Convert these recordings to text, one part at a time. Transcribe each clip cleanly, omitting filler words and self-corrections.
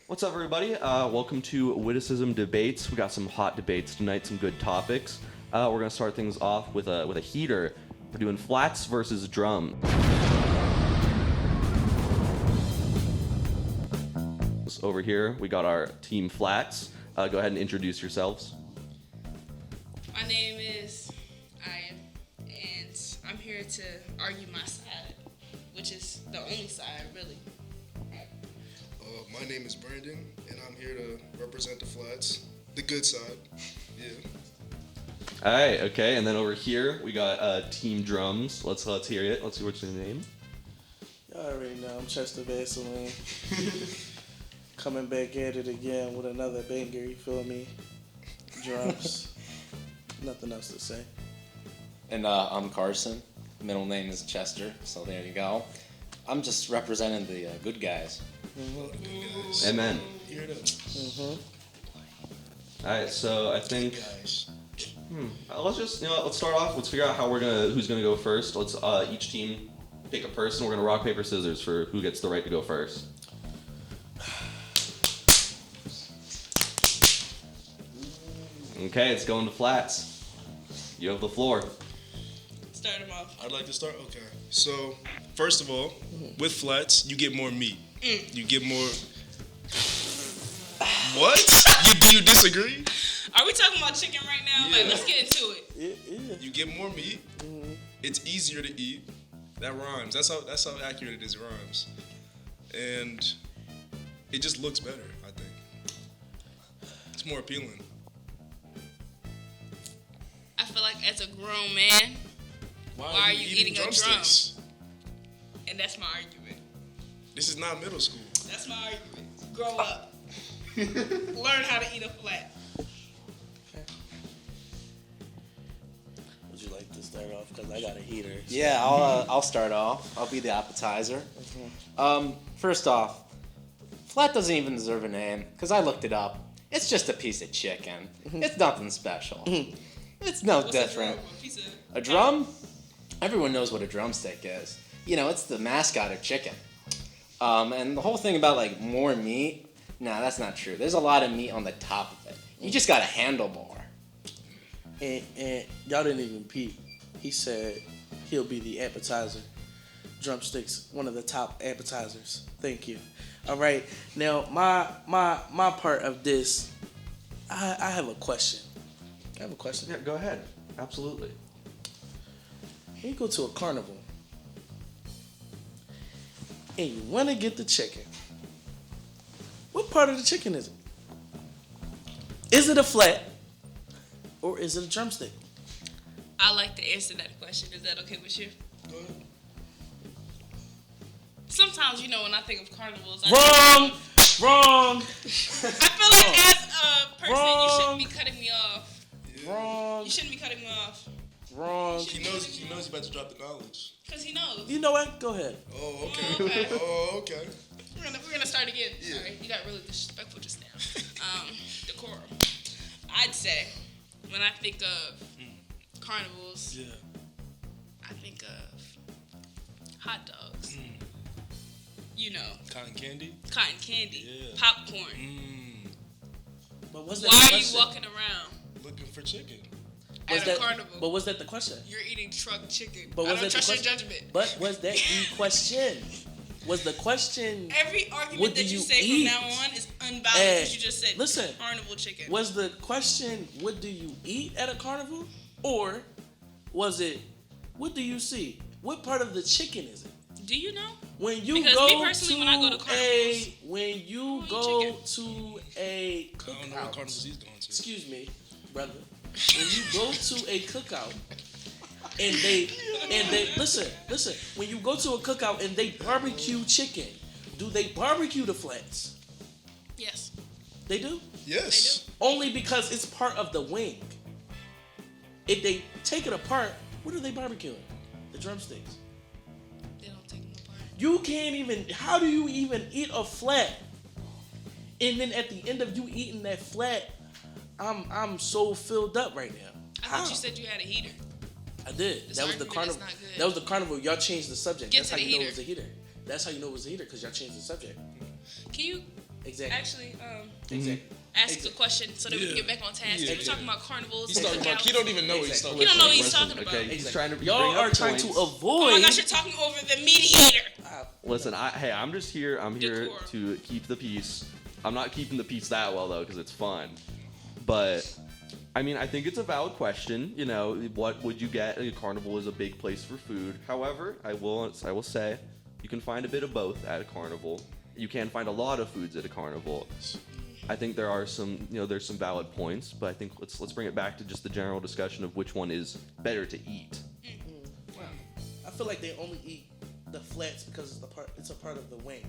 What's up, everybody? Welcome to Witticism Debates. We got some hot debates tonight, some good topics. We're gonna start things off with a heater. We're doing flats versus drum. Over here, we got our team flats. Go ahead and introduce yourselves. My name is Ian, and I'm here to argue my side, which is the only side, really. My name is Brandon, and I'm here to represent the flats, the good side. Yeah. All right, okay, and then over here we got team drums. Let's hear it. Let's see what's your name. Y'all already know I'm Chester Vaseline. Coming back at it again with another banger, you feel me? Drums. Nothing else to say. And I'm Carson. Middle name is Chester, so there you go. I'm just representing the good guys. Mm-hmm. Amen. Here it is. All right, so I think Guys. let's start off. Let's figure out who's gonna go first. Let's each team pick a person. We're gonna rock paper scissors for who gets the right to go first. Okay, it's going to flats. You have the floor. Start them off. I'd like to start. Okay. So, first of all, with flats, you get more meat. You get more. What? Do you disagree? Are we talking about chicken right now? Yeah. Like, let's get into it. Yeah. You get more meat. It's easier to eat. That rhymes. That's how accurate it is. It rhymes, and it just looks better. I think it's more appealing. I feel like as a grown man, why are you eating a drum? drumsticks? And that's my argument. This is not middle school. That's my argument. Grow up. Learn how to eat a flat. Would you like to start off? Because I got a heater. So. Yeah, I'll start off. I'll be the appetizer. First off, flat doesn't even deserve a name because I looked it up. It's just a piece of chicken. It's nothing special. It's no What's different. A piece of... A drum? Everyone knows what a drumstick is. You know, it's the mascot of chicken. And the whole thing about like more meat, nah, that's not true. There's a lot of meat on the top of it. You just gotta handle more. And y'all didn't even peep. He said he'll be the appetizer. Drumsticks, one of the top appetizers. Thank you. All right. Now, my part of this, I have a question. I have a question. Yeah, go ahead. Absolutely. When you go to a carnival and you want to get the chicken, what part of the chicken is it? Is it a flat or is it a drumstick? I like to answer that question. Is that okay with you? Go ahead. Sometimes, when I think of carnivals, Wrong. I feel like as a person, you shouldn't be cutting me off. Wrong. You shouldn't be cutting me off. Wrong. He knows he's about to drop the knowledge. Because he knows. You know what? Go ahead. Oh, okay. Oh, okay. Oh, okay. We're gonna start again. Yeah. Sorry, you got really disrespectful just now. Decorum. I'd say when I think of carnivals, Yeah. I think of hot dogs. Cotton candy? Cotton candy, Yeah. popcorn. But was that Why the are you question? walking around Looking for chicken. at a carnival? But was that the question? You're eating truck chicken. But I was don't that the trust your question? judgment. But was that the question? Was the question? Every argument What that do you you say eat? from now on is unvalid Hey, because you just said listen. carnival chicken. Was the question, what do you eat at a carnival? Or was it, what do you see? What part of the chicken is it? Do you know? When you Because go me personally, when I go to carnivals, when you eat go chicken. to a I don't know what cookout, carnivals he's going to. excuse me, brother. When you go to a cookout and they listen, when you go to a cookout and they barbecue chicken, do they barbecue the flats? Yes, They do? Yes. Only because it's part of the wing. If they take it apart, what are they barbecuing? The drumsticks. they don't take them apart. You can't even, how do you even eat a flat? And then at the end of you eating that flat, I'm so filled up right now. I thought you said you had a heater. I did. This That was the argument is carnival. not good. That was the carnival. Y'all changed the subject. Get That's to how the you know it heater. was a heater. That's how you know it was a heater, because y'all changed the subject. Can you Exactly. Actually, Exactly. ask a question so that we can Yeah. get back on task. Yeah, We're talking about carnivals. He's and talking about. cookouts. He don't even know what he's talking He don't know about. what he's Listen, talking about. okay, he's trying to Y'all bring up are trying to points. Oh my avoid. gosh, you're talking over the mediator. Listen, I'm just here. I'm here Decor. to keep the peace. I'm not keeping the peace that well though, because it's fun. But I mean, I think it's a valid question. You know, what would you get? A carnival is a big place for food. However, I will say, you can find a bit of both at a carnival. You can find a lot of foods at a carnival. I think there are some, there's some valid points, but I think let's bring it back to just the general discussion of which one is better to eat. Wow. I feel like they only eat the flats because it's a part of the wing.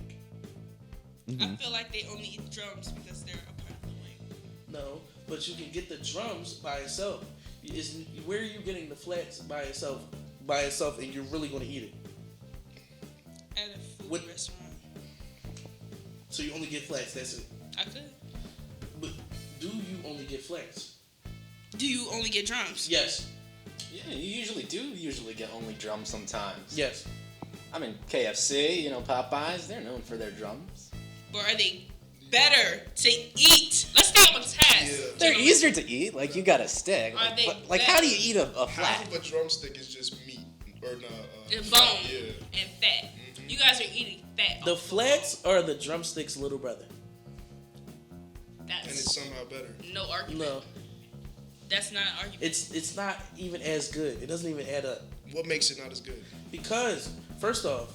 I feel like they only eat drums because they're a part of the wing. No, but you can get the drums by itself. Where are you getting the flats by itself, and you're really going to eat it? At a food What- restaurant. So you only get flats. That's it. I could. But do you only get flats? Do you only get drums? Yes. Yeah, you usually get only drums sometimes. Yes. I mean, KFC, Popeyes, they're known for their drums. Or are they better to eat? Let's stay on task. Yeah. They're gentlemen. easier to eat. Like, you got a stick. Are they Like, how do you eat a Half flat? of a drumstick is just meat or And fat. bone Yeah. and fat. You guys are eating fat. The flats are the drumsticks' little brother. And That's it's somehow better. no argument. No, That's not an argument. it's not even as good. It doesn't even add up What makes it not as good? because first off,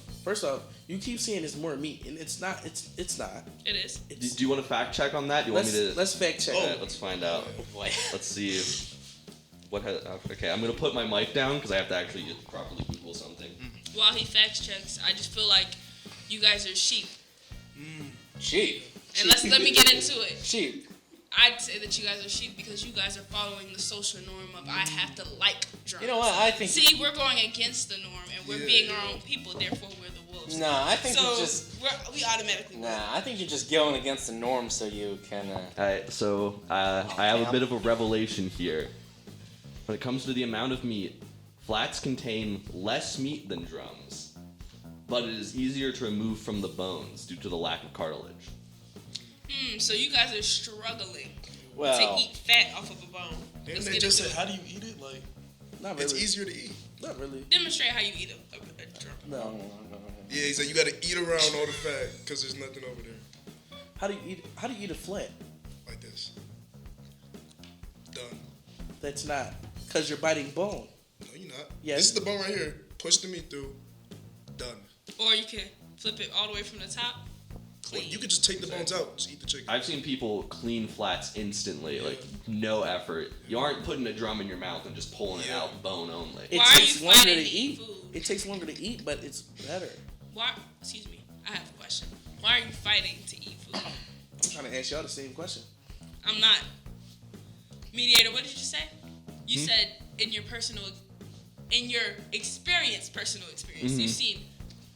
you keep saying it's more meat, and it's not. It's not. It is. Do you want to fact check on that? Do you want me to? Let's fact check. Okay, let's find out. Boy. Let's see what has. Okay, I'm gonna put my mic down because I have to actually properly Google something. While he fact checks, I just feel like you guys are sheep. Sheep. And let me get into it. Sheep. I'd say that you guys are sheep because you guys are following the social norm of I have to like drums. You know what? I think. See, we're going against the norm and we're Yeah, being yeah. our own people, therefore we're the wolves. Nah, I think So you just. we automatically win. Nah, I think you're just going against the norm so you can. Alright, so I have a bit of a revelation here. When it comes to the amount of meat, flats contain less meat than drums, but it is easier to remove from the bones due to the lack of cartilage. So you guys are struggling Well. to eat fat off of a bone. Didn't Let's they get just into say, it. how do you eat it? Like, Not it's really. easier to eat. Not really. Demonstrate how you eat a drum. No. Yeah, he said you gotta eat around all the fat because there's nothing over there. How do you eat a flat? Like this. Done. That's not because you're biting bone. No, you're not. Yes. This is the bone right here. Push the meat through. Done. Or you can flip it all the way from the top. Or Clean. you could just take the bones out. Just eat the chicken. I've seen people clean flats instantly, like no effort. You aren't putting a drum in your mouth and just pulling it Yeah. out bone only. It Why are takes you longer fighting to to eat. eat food? It takes longer to eat, but it's better. Why? Excuse me. I have a question. Why are you fighting to eat food? I'm trying to ask y'all the same question. I'm not. Mediator, what did you say? You said in your personal experience, you've seen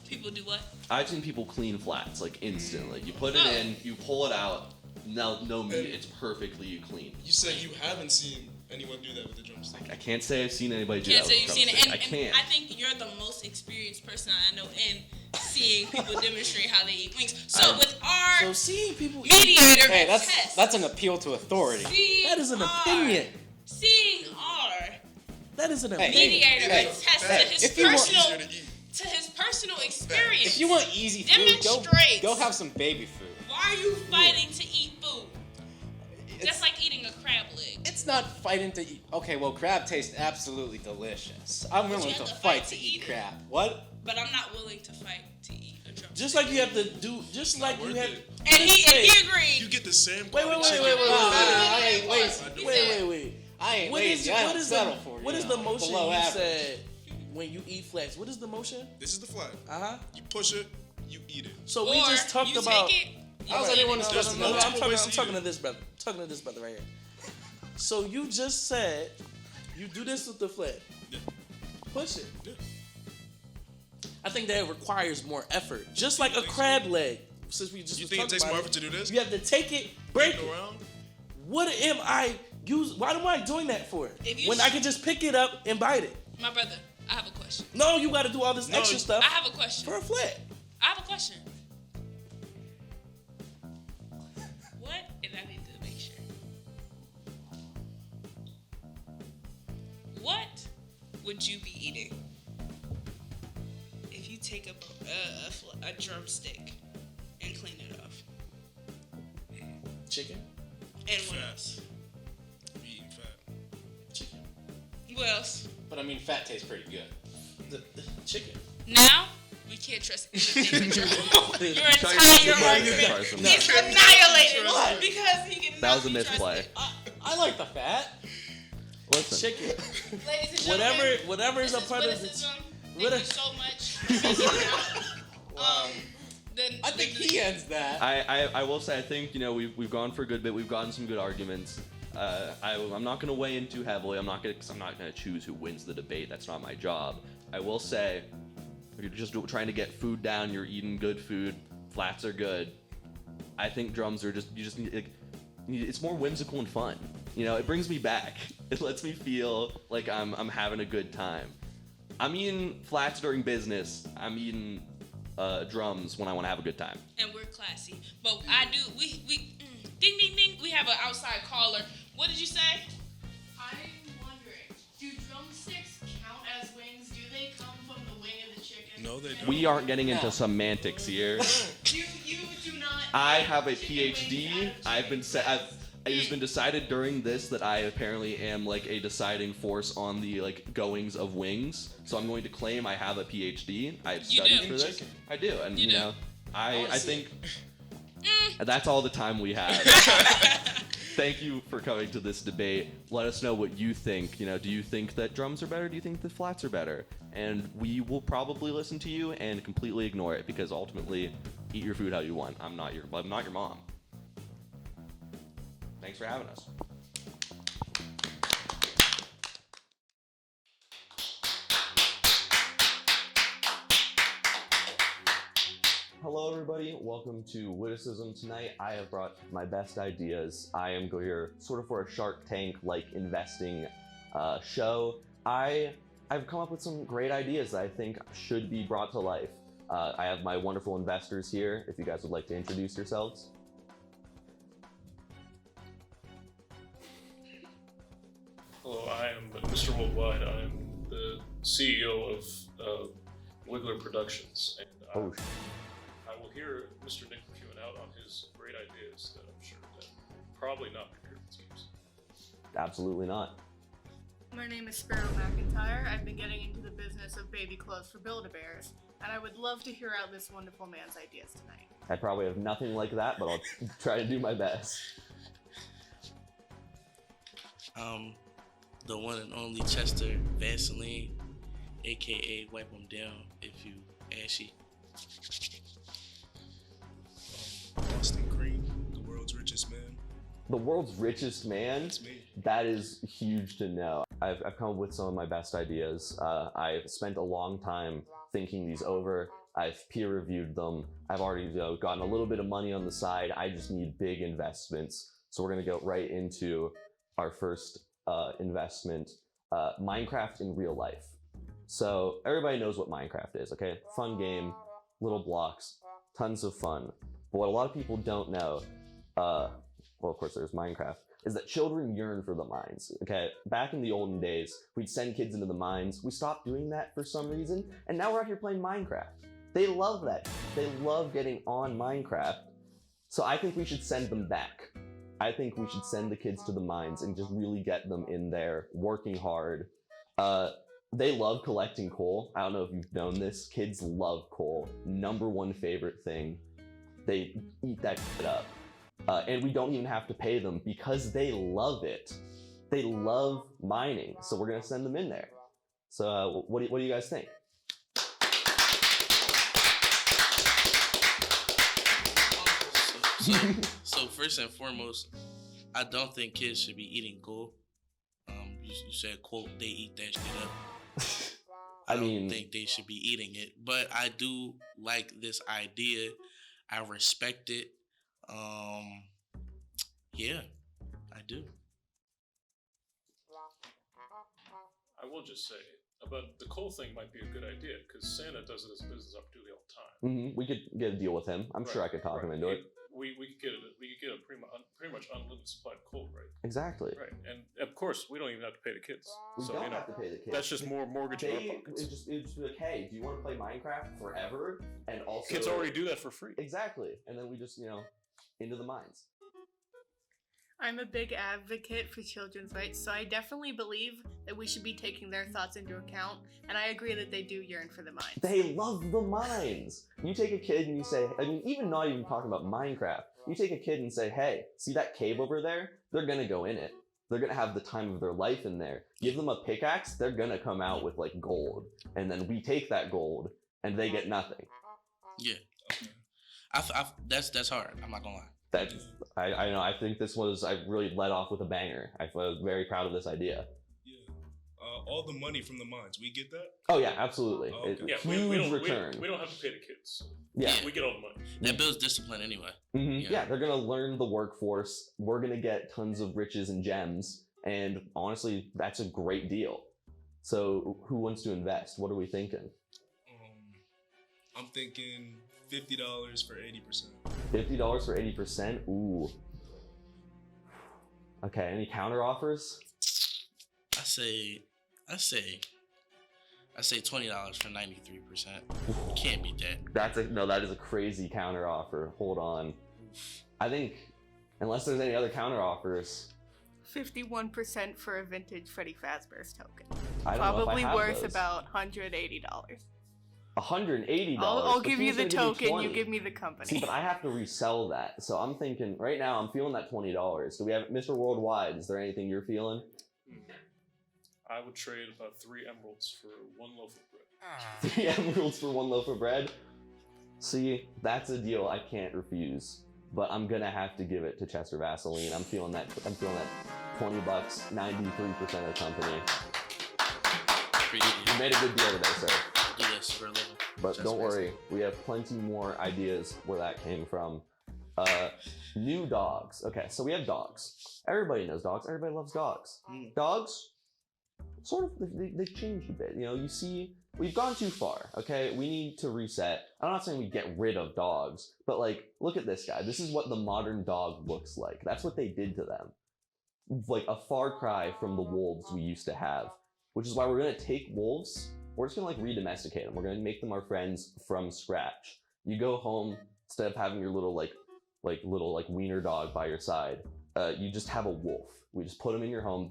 people do what? I've seen people clean flats like instantly. You put it in, you pull it out, no meat. It's perfectly clean. You said you haven't seen anyone do that with the drumstick. I can't say I've seen anybody do Can't that. say with you've seen it. drumstick. And I can't. I think you're the most experienced person I know in seeing people demonstrate how they eat wings. So with our So seeing people mediator Hey, test, that's an appeal to authority. seeing that is an our- opinion. Seeing our That is an Hey, opinion. mediator hey, attest to hey, his if you want- Easier personal to eat. to his personal experience. If you want easy food, Demonstrate. go have some baby food. Why are you fighting to eat food? It's, That's like eating a crab leg. it's not fighting to eat. Okay, well, crab tastes absolutely delicious. I'm willing you to have to fight fight to to eat eat it. crab. What? But I'm not willing to fight to eat a drum. Just like you have to do. Just like you worth have. it. And he agreed. You get the same Wait, quality wait, chicken. wait, wait, I ain't lazy. He Wait, said- wait, wait. I ain't What lazy. is I what don't is settle the for what you is know, the motion below you average. said when you eat flats? What is the motion? This is the flat. Uh-huh. You push it, you eat it. So Or we just talked you about. take it. You How's eat anyone it. else- There's I'm multiple talking, ways I'm to talking eat to this brother. I'm talking to this brother right here. So you just said you do this with the flat. Yeah. Push it. Yeah. I think that requires more effort. Just like a crab leg. Since we just You was think it talking takes about more effort to do this? You have to take it, break Take it. it around? What am I why am I doing that for? If you When I can just pick it up and bite it. My brother, I have a question. No, you gotta do all this No, extra I stuff I have a question. for a flat. I have a question. would you be eating if you take a drumstick and clean it off? Chicken. And what else? Be eating fat. Chicken. What else? But I mean, fat tastes pretty good. The chicken. Now we can't trust anything that your Try entire to- argument Carson. is annihilated What? because he can. That was a misplay. I like the fat. Listen, Chicken. Ladies and gentlemen, Whatever is a this part of Witticism. the. Thank you so much for making it out. I think he ends that. I will say I think we've gone for a good bit. We've gotten some good arguments. I'm not going to weigh in too heavily. I'm not going to choose who wins the debate. That's not my job. I will say, if you're just trying to get food down, you're eating good food. Flats are good. I think drums are just it's more whimsical and fun. It brings me back. It lets me feel like I'm having a good time. I'm eating flats during business. I'm eating drums when I want to have a good time. And we're classy, but I do. We ding ding ding. We have an outside caller. What did you say? I'm wondering, do drumsticks count as wings? Do they come from the wing of the chicken? No, they don't. We aren't getting into semantics here. You do not. I have a chicken wings PhD. out of chicken. It has been decided during this that I apparently am like a deciding force on the goings of wings. So I'm going to claim I have a PhD. I have studied do. for this. I do, and You do. I think that's all the time we have. Thank you for coming to this debate. Let us know what you think. Do you think that drums are better? Do you think that flats are better? And we will probably listen to you and completely ignore it because ultimately, eat your food how you want. I'm not your mom. Thanks for having us. Hello, everybody. Welcome to Witticism. Tonight, I have brought my best ideas. I am here sort of for a Shark Tank-like investing show. I've come up with some great ideas that I think should be brought to life. I have my wonderful investors here. If you guys would like to introduce yourselves. Hello, I am Mr. Worldwide. I am the CEO of Wiggler Productions, and I will hear Mr. Nick Mckeown out on his great ideas that I'm sure that probably not prepared for games. Absolutely not. My name is Sparrow McIntyre. I've been getting into the business of baby clothes for Build-A-Bears, and I would love to hear out this wonderful man's ideas tonight. I probably have nothing like that, but I'll try to do my best. The one and only Chester Vaseline, aka Wipe 'em Down if you ashy. Austin Cream, the world's richest man. The world's richest man? That's me. That is huge to know. I've come up with some of my best ideas. I've spent a long time thinking these over. I've peer reviewed them. I've already gotten a little bit of money on the side. I just need big investments. So we're gonna go right into our first investment, Minecraft in real life. So everybody knows what Minecraft is, okay? Fun game, little blocks, tons of fun. But what a lot of people don't know, well, of course there's Minecraft, is that children yearn for the mines, okay? Back in the olden days, we'd send kids into the mines. We stopped doing that for some reason, and now we're out here playing Minecraft. They love that. They love getting on Minecraft. So I think we should send them back. I think we should send the kids to the mines and just really get them in there, working hard. They love collecting coal. I don't know if you've known this. Kids love coal. #1 favorite thing. They eat that shit up. And we don't even have to pay them because they love it. They love mining. So we're gonna send them in there. So what do you guys think? So first and foremost, I don't think kids should be eating coal. You said quote they eat that shit up. I don't think they should be eating it, but I do like this idea. I respect it. Yeah, I do. I will just say, about the coal thing might be a good idea, because Santa does it as a business opportunity all the time. We could get a deal with him. I'm sure I could talk him into it. We could get a pretty much unlimited supply of coal, right? Exactly. Right, and of course, we don't even have to pay the kids. We so, don't you know, have to pay the kids. that's just more mortgage in our pockets. It's just like, hey, do you want to play Minecraft forever? And also Kids already do that for free. Exactly. And then we just, into the mines. I'm a big advocate for children's rights, so I definitely believe that we should be taking their thoughts into account, and I agree that they do yearn for the mines. They love the mines. You take a kid and you say, even not even talking about Minecraft, you take a kid and say, hey, see that cave over there? They're gonna go in it. They're gonna have the time of their life in there. Give them a pickaxe, they're gonna come out with like gold. And then we take that gold and they get nothing. Yeah. That's hard. I'm not gonna lie. I know. I think I really led off with a banger. I was very proud of this idea. Yeah. All the money from the mines, we get that? Oh yeah, absolutely. Oh, okay. Yeah, Huge return. We don't have to pay the kids. Yeah. We get all the money. That builds discipline anyway. Mm-hmm. Yeah, they're gonna learn the workforce. We're gonna get tons of riches and gems, and honestly, that's a great deal. So, who wants to invest? What are we thinking? I'm thinking $50 for 80%. $50 for 80%? Ooh. Okay, any counter offers? I say $20 for 93%. Can't beat that. That is a crazy counter offer. Hold on. I think, unless there's any other counter offers. 51% for a vintage Freddy Fazbear's token. I don't know if I Probably have worth those. about $180. $180. I'll give you Who's the gonna token, me you 20? give me the company. See, but I have to resell that. So I'm thinking, right now, I'm feeling that $20. Do we have Mr. Worldwide? Is there anything you're feeling? I would trade about 3 emeralds for 1 loaf of bread. 3 emeralds for 1 loaf of bread? See, that's a deal I can't refuse. But I'm gonna have to give it to Chester Vaseline. I'm feeling that $20, 93% of the company. You made a good deal today, sir. Do this for a living. But don't worry, we have plenty more ideas where that came from. New dogs. Okay, so we have dogs. Everybody knows dogs. Everybody loves dogs. Dogs, sort of, they've changed a bit. You see, we've gone too far, okay? We need to reset. I'm not saying we get rid of dogs, but like, look at this guy. This is what the modern dog looks like. That's what they did to them. Like a far cry from the wolves we used to have, which is why we're gonna take wolves. We're just gonna like re-domesticate them. We're gonna make them our friends from scratch. You go home, instead of having your little wiener dog by your side, you just have a wolf. We just put them in your home.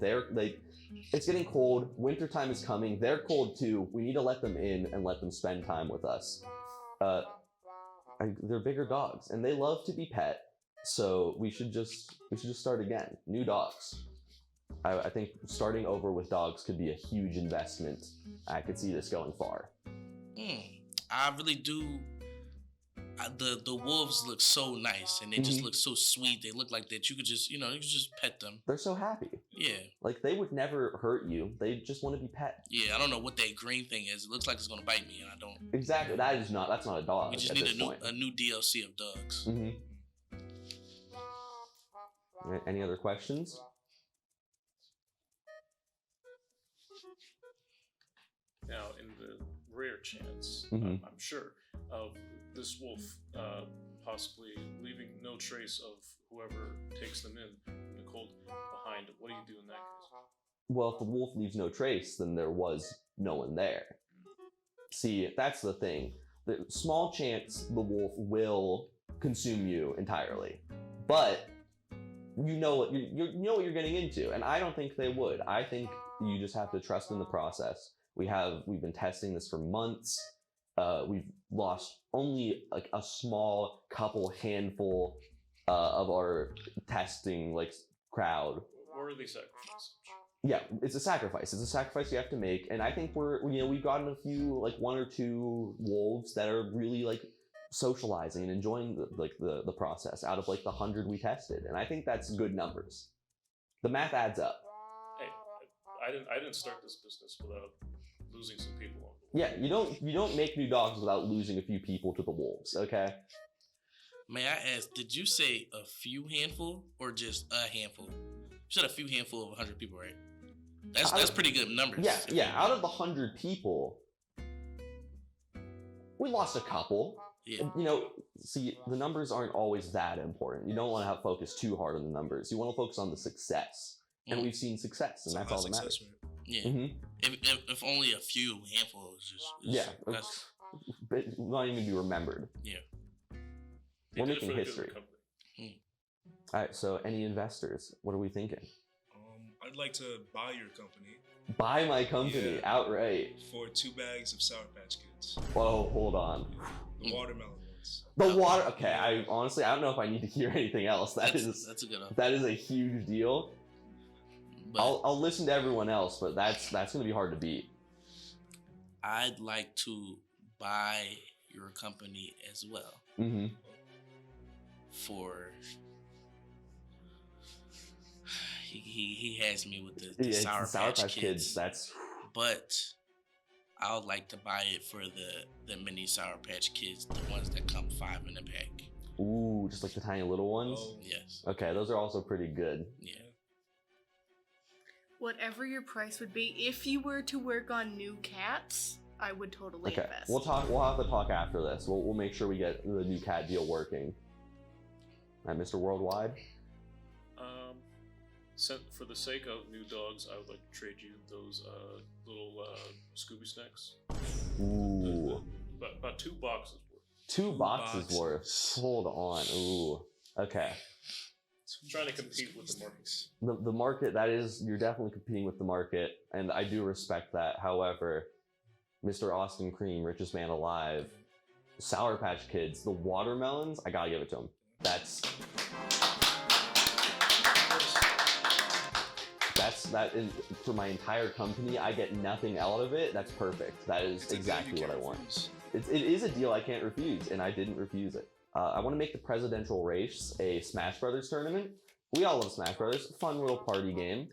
It's getting cold. Wintertime is coming. They're cold too. We need to let them in and let them spend time with us. They're bigger dogs and they love to be pet. So we should just start again. New dogs. I think starting over with dogs could be a huge investment. I could see this going far. I really do. The wolves look so nice and they just look so sweet. They look like that you could just, you could just pet them. They're so happy. Yeah. Like they would never hurt you. They just want to be pet. Yeah, I don't know what that green thing is. It looks like it's gonna bite me and I don't. Exactly. That's not a dog. We just need a new DLC of dogs. Any other questions? Now, in the rare chance, I'm sure, of this wolf possibly leaving no trace of whoever takes them in the cold behind, what do you do in that case? Well, if the wolf leaves no trace, then there was no one there. See, that's the thing. The small chance the wolf will consume you entirely, but you know what you're getting into, and I don't think they would. I think you just have to trust in the process. We've been testing this for months. We've lost only like a small handful of our testing crowd. Worthy sacrifice. Yeah, it's a sacrifice. It's a sacrifice you have to make, and I think we've gotten a few 1 or 2 wolves that are really socializing and enjoying the process out of the 100 we tested, and I think that's good numbers. The math adds up. Hey, I didn't start this business without losing some people on the Yeah, you don't make new dogs without losing a few people to the wolves, okay? May I ask, did you say a few handful or just a handful? You said a few handful of 100 people, right? That's pretty good numbers. Yeah. Out of the 100 people, we lost a couple. Yeah. See, the numbers aren't always that important. You don't want to focus too hard on the numbers. You want to focus on the success. and we've seen success, and that's all that matters. Yeah. Mm-hmm. If only a few handfuls, that's but not even be remembered. Yeah. We're making history. All right. So, any investors? What are we thinking? I'd like to buy your company. Buy my company outright for 2 bags of Sour Patch Kids. Whoa, hold on. The watermelon ones. The water. Okay, I don't know if I need to hear anything else. That's a good one. That is a huge deal. But I'll listen to everyone else, but that's gonna be hard to beat. I'd like to buy your company as well. Mm-hmm. For he has me with the Sour Patch Kids. But I would like to buy it for the mini Sour Patch Kids, the ones that come 5 in a pack. Ooh, just like the tiny little ones? Yes. Okay, those are also pretty good. Yeah. Whatever your price would be, if you were to work on new cats, I would totally invest. We'll have to talk after this. We'll make sure we get the new cat deal working. All right, Mr. Worldwide? For the sake of new dogs, I would like to trade you those little Scooby snacks. Ooh. About 2 boxes worth. 2 boxes worth. Hold on. Ooh. Okay. I'm trying to compete with the market. The market, you're definitely competing with the market, and I do respect that. However, Mr. Austin Cream, richest man alive, Sour Patch Kids, the watermelons, I gotta give it to him. That is for my entire company. I get nothing out of it. That's perfect. That is exactly what I want. It is a deal I can't refuse, and I didn't refuse it. I want to make the presidential race a Smash Brothers tournament. We all love Smash Brothers. Fun little party game.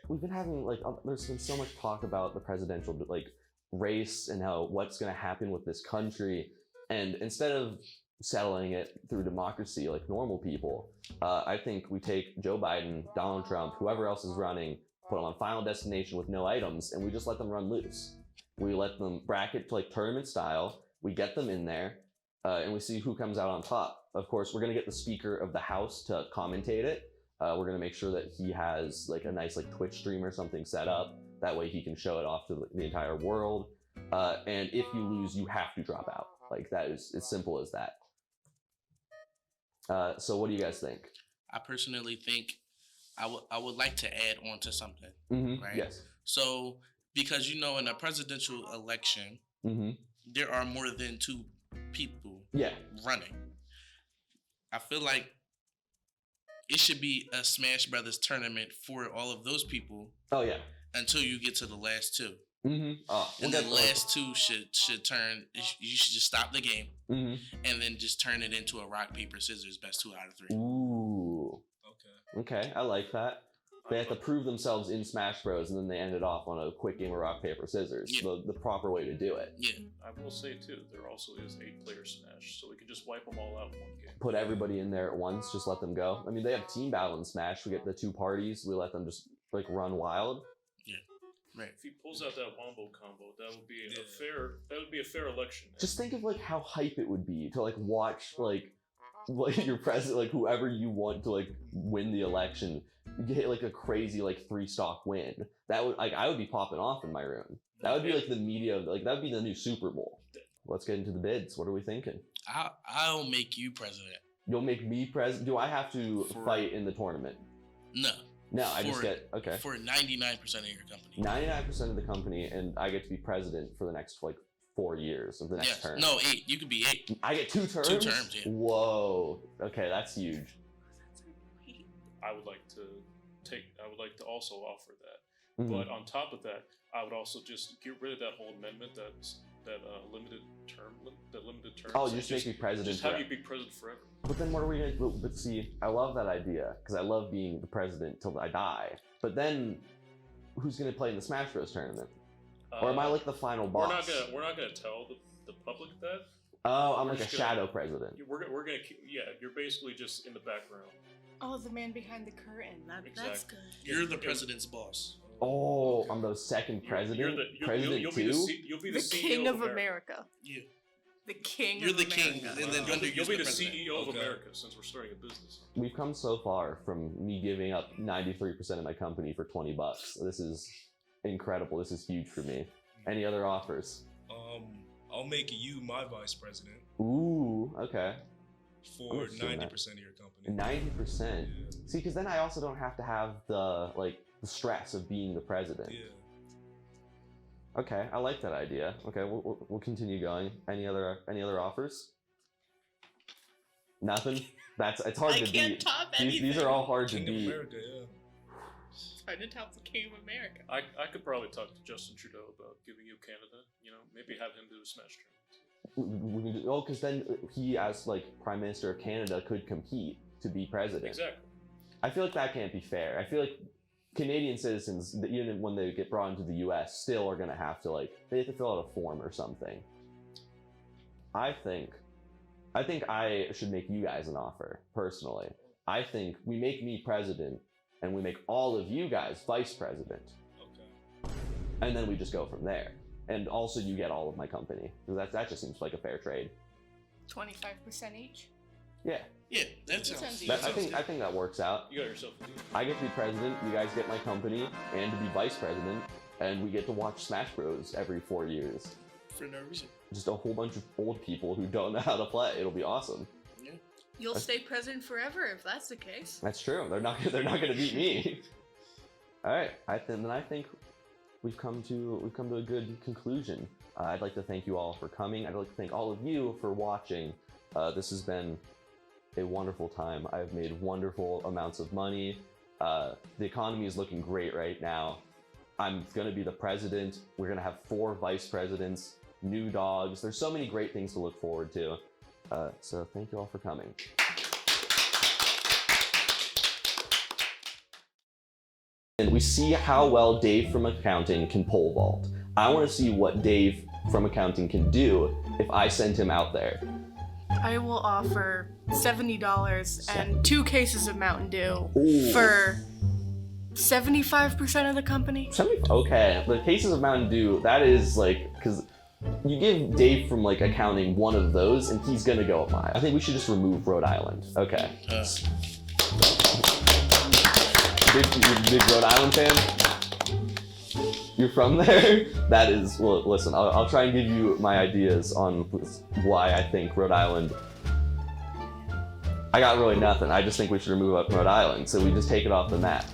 We've been having there's been so much talk about the presidential race and what's going to happen with this country, and instead of settling it through democracy like normal people, I think we take Joe Biden, Donald Trump, whoever else is running, put them on Final Destination with no items, and we just let them run loose. We let them bracket tournament style. We get them in there, and we see who comes out on top. Of course, we're gonna get the Speaker of the House to commentate it. We're gonna make sure that he has a nice Twitch stream or something set up. That way he can show it off to the entire world. And if you lose, you have to drop out. That is as simple as that. So what do you guys think? I personally think I would like to add on to something. Mm-hmm. Right? Yes. So, because in a presidential election, there are more than 2 people running. I feel like it should be a Smash Brothers tournament for all of those people. Oh yeah. Until you get to the last 2. Mm-hmm. And the last 2 should turn. You should just stop the game, and then just turn it into a rock paper scissors best 2 out of 3. Ooh. Okay, I like that. They have to prove themselves in Smash Bros, and then they end it off on a quick game of rock paper scissors. Yeah. The proper way to do it. Yeah. I will say too, there also is 8-player Smash, so we could just wipe them all out in one game. Put everybody in there at once. Just let them go. I mean, they have team battle in Smash. We get the 2 parties. We let them just run wild. Yeah. Right. If he pulls out that wombo combo, that would be a fair election. Just think of how hype it would be to watch your president, whoever you want to win the election, you hit a crazy 3-stock win. That would I would be popping off in my room. That would be the media that would be the new Super Bowl. Let's get into the bids. What are we thinking? I'll make you president. You'll make me president? Do I have to fight in the tournament? No, I just get for 99% of your company. 99% of the company, and I get to be president for the next 4 years of the next term. No, 8. You could be 8. I get 2 terms. 2 terms, yeah. Whoa. Okay, that's huge. I would like to also offer that, but on top of that, I would also just get rid of that whole amendment that limited term. Oh, you just make me president. Just have you be president forever. But then what are we gonna do? But see, I love that idea because I love being the president till I die. But then, who's gonna play in the Smash Bros tournament? Or am I the final boss? We're not gonna tell the public that. Oh, I'm a shadow president. We're gonna you're basically just in the background. Oh, the man behind the curtain. That's good. You're the president's boss. Oh, I'm the second president. President you'll 2? You'll be the CEO King of America. Yeah. The king. You're of the king, America. and then Wow. under You'll be the president. CEO of Okay. America since we're starting a business. We've come so far from me giving up 93% of my company for $20. This is incredible. This is huge for me. Any other offers? I'll make you my vice president Ooh, okay. for understand that. 90% of your company. 90%. Yeah. See, because then I also don't have to have the stress of being the president. Yeah. Okay, I like that idea. Okay, we'll continue going. Any other offers? Nothing. It's hard I to can't beat. top These anything. are all hard to King of beat. America, yeah. It's hard to top the king of America. I could probably talk to Justin Trudeau about giving you Canada. You know, maybe have him do a smash tournament. Oh, because then he, as Prime Minister of Canada, could compete to be president. Exactly. I feel like that can't be fair. I feel like Canadian citizens, even when they get brought into the U.S., still are gonna have to they have to fill out a form or something. I think I should make you guys an offer personally. I think we make me president, and we make all of you guys vice president, Okay. and then we just go from there. And also, you get all of my company, because that just seems like a fair trade. 25% each. Yeah, Yeah, that sounds sounds. easy. I think that works out. You got yourself a deal. I get to be president, you guys get my company, and to be vice president, and we get to watch Smash Bros. Every 4 years. For no reason. Just a whole bunch of old people who don't know how to play. It'll be awesome. You'll stay president forever if that's the case. That's true. They're not gonna beat me. All right. I think we've come to a good conclusion. I'd like to thank you all for coming. I'd like to thank all of you for watching. This has been a wonderful time. I've made wonderful amounts of money. The economy is looking great right now. I'm gonna be the president. We're gonna have 4 vice presidents, new dogs. There's so many great things to look forward to. So thank you all for coming. And we see how well Dave from accounting can pole vault. I want to see what Dave from accounting can do if I send him out there. I will offer $70 and 2 cases of Mountain Dew Ooh. for 75% of the company. Okay, the cases of Mountain Dew, that is because you give Dave from accounting one of those and he's gonna go at mine. I think we should just remove Rhode Island. Okay. Big Rhode Island fan? You're from there? That is, well, listen, I'll try and give you my ideas on why I think Rhode Island. I got really nothing. I just think we should remove Rhode Island, so we just take it off the map.